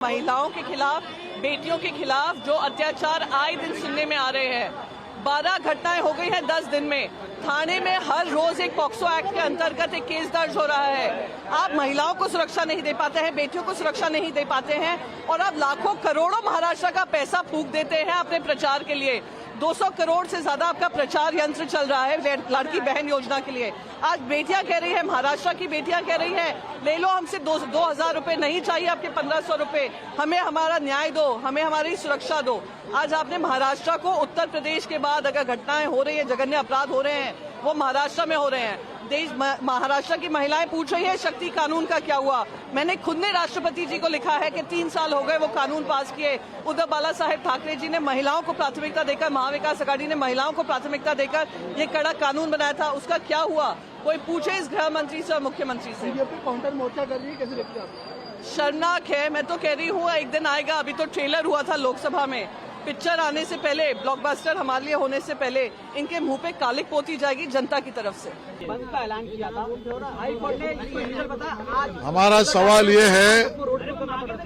महिलाओं के खिलाफ, बेटियों के खिलाफ जो अत्याचार आए दिन सुनने में आ रहे हैं, 12 घटनाएं हो गई हैं 10 दिन में। थाने में हर रोज एक पॉक्सो एक्ट के अंतर्गत एक केस दर्ज हो रहा है। आप महिलाओं को सुरक्षा नहीं दे पाते हैं, बेटियों को सुरक्षा नहीं दे पाते हैं और आप लाखों करोड़ों महाराष्ट्र का पैसा फूंक देते हैं अपने प्रचार के लिए। 200 करोड़ से ज्यादा आपका प्रचार यंत्र चल रहा है लड़की बहन योजना के लिए। आज बेटियां कह रही है, महाराष्ट्र की बेटियां कह रही है, ले लो हमसे 2,000 रुपए, नहीं चाहिए आपके 1,500 रुपए, हमें हमारा न्याय दो, हमें हमारी सुरक्षा दो। आज आपने महाराष्ट्र को, उत्तर प्रदेश के बाद अगर घटनाएं हो रही है, जघन्य अपराध हो रहे हैं, वो महाराष्ट्र में हो रहे हैं। महाराष्ट्र की महिलाएं पूछ रही है शक्ति कानून का क्या हुआ। मैंने खुद ने राष्ट्रपति जी को लिखा है कि 3 साल हो गए वो कानून पास किए। उद्धव बाला साहेब ठाकरे जी ने महिलाओं को प्राथमिकता देकर, महाविकास आघाड़ी ने महिलाओं को प्राथमिकता देकर ये कड़ा कानून बनाया था, उसका क्या हुआ? कोई पूछे इस गृह मंत्री से और मुख्यमंत्री से। काउंटर मोर्चा कर रही है, कैसे देखते हैं आप? शर्मनाक है। मैं तो कह रही हूँ एक दिन आएगा, अभी तो ट्रेलर हुआ था लोकसभा में, पिक्चर आने से पहले, ब्लॉकबस्टर हमारे लिए होने से पहले इनके मुंह पे कालिक पोती जाएगी जनता की तरफ से। बंद का ऐलान किया था हाईकोर्ट ने। हमारा सवाल ये है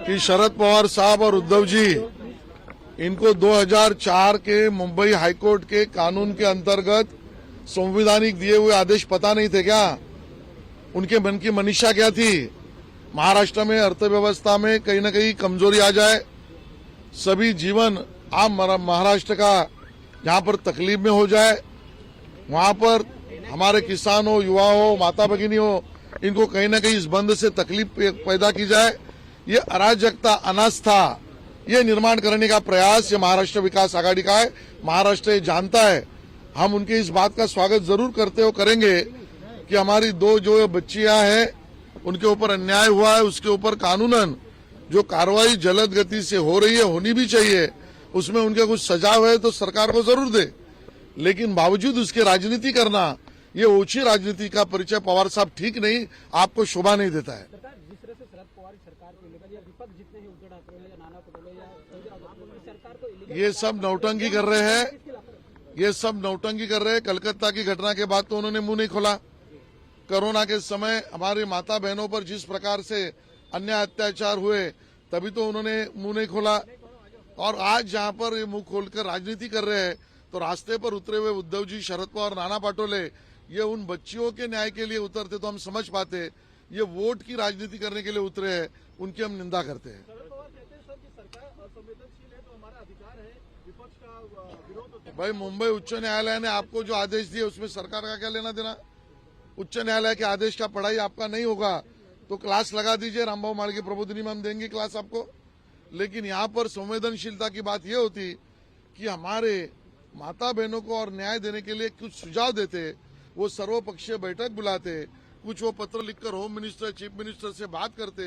कि शरद पवार साहब और उद्धव जी, इनको 2004 के मुंबई हाईकोर्ट के कानून के अंतर्गत संवैधानिक दिए हुए आदेश पता नहीं थे क्या? उनके मन की मनीषा क्या थी? महाराष्ट्र में अर्थव्यवस्था में कहीं न कहीं कमजोरी आ जाए, सभी जीवन आम महाराष्ट्र का जहां पर तकलीफ में हो जाए, वहां पर हमारे किसान हो, युवा हो, माता भगिनी हो, इनको कहीं न कहीं इस बंद से तकलीफ पैदा की जाए। ये अराजकता, अनास्था, ये निर्माण करने का प्रयास ये महाराष्ट्र विकास आघाड़ी का है। महाराष्ट्र ये जानता है। हम उनके इस बात का स्वागत जरूर करते हो करेंगे कि हमारी 2 जो बच्चियां हैं उनके ऊपर अन्याय हुआ है, उसके ऊपर कानूनन जो कार्रवाई जल्द गति से हो रही है, होनी भी चाहिए, उसमें उनके कुछ सजाव है तो सरकार को जरूर दे। लेकिन बावजूद उसके राजनीति करना, ये ओछी राजनीति का परिचय पवार साहब ठीक नहीं, आपको शोभा नहीं देता है। जिस तरह से शरद पवार सरकार को लेकर या विपक्ष जितने ही उद्धव ठाकरे या नाना पटोले या सरकार को, ये सब नौटंकी कर रहे हैं, ये सब नौटंकी कर रहे हैं। कलकत्ता की घटना के बाद तो उन्होंने मुंह नहीं खोला। कोरोना के समय हमारी माता बहनों पर जिस प्रकार से अन्याय अत्याचार हुए, तभी तो उन्होंने मुंह नहीं खोला। और आज जहां पर ये मुंह खोलकर राजनीति कर रहे हैं, तो रास्ते पर उतरे हुए उद्धव जी, शरद पवार, नाना पाटोले, ये उन बच्चियों के न्याय के लिए उतरते तो हम समझ पाते। ये वोट की राजनीति करने के लिए उतरे हैं, उनकी हम निंदा करते हैं। भाई, मुंबई उच्च न्यायालय ने आपको जो आदेश दिए उसमें सरकार का क्या लेना देना? उच्च न्यायालय के आदेश का पढ़ाई आपका नहीं होगा तो क्लास लगा दीजिए, रामबाबू मार्गे प्रबोधिनी में हम देंगे क्लास आपको। लेकिन यहाँ पर संवेदनशीलता की बात यह होती कि हमारे माता बहनों को और न्याय देने के लिए कुछ सुझाव देते, वो सर्वपक्षीय बैठक बुलाते, कुछ वो पत्र लिखकर होम मिनिस्टर, चीफ मिनिस्टर से बात करते,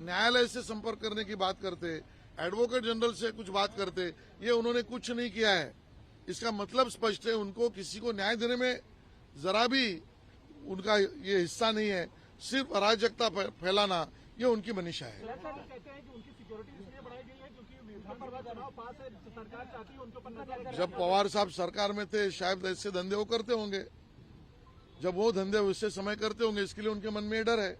न्यायालय से संपर्क करने की बात करते, एडवोकेट जनरल से कुछ बात करते। ये उन्होंने कुछ नहीं किया है। इसका मतलब स्पष्ट है, उनको किसी को न्याय देने में जरा भी उनका ये हिस्सा नहीं है। सिर्फ अराजकता फैलाना ये उनकी मनीषा है। जब पवार साहब सरकार में थे शायद ऐसे धंधे वो करते होंगे, जब वो धंधे उससे समय करते होंगे, इसके लिए उनके मन में डर है।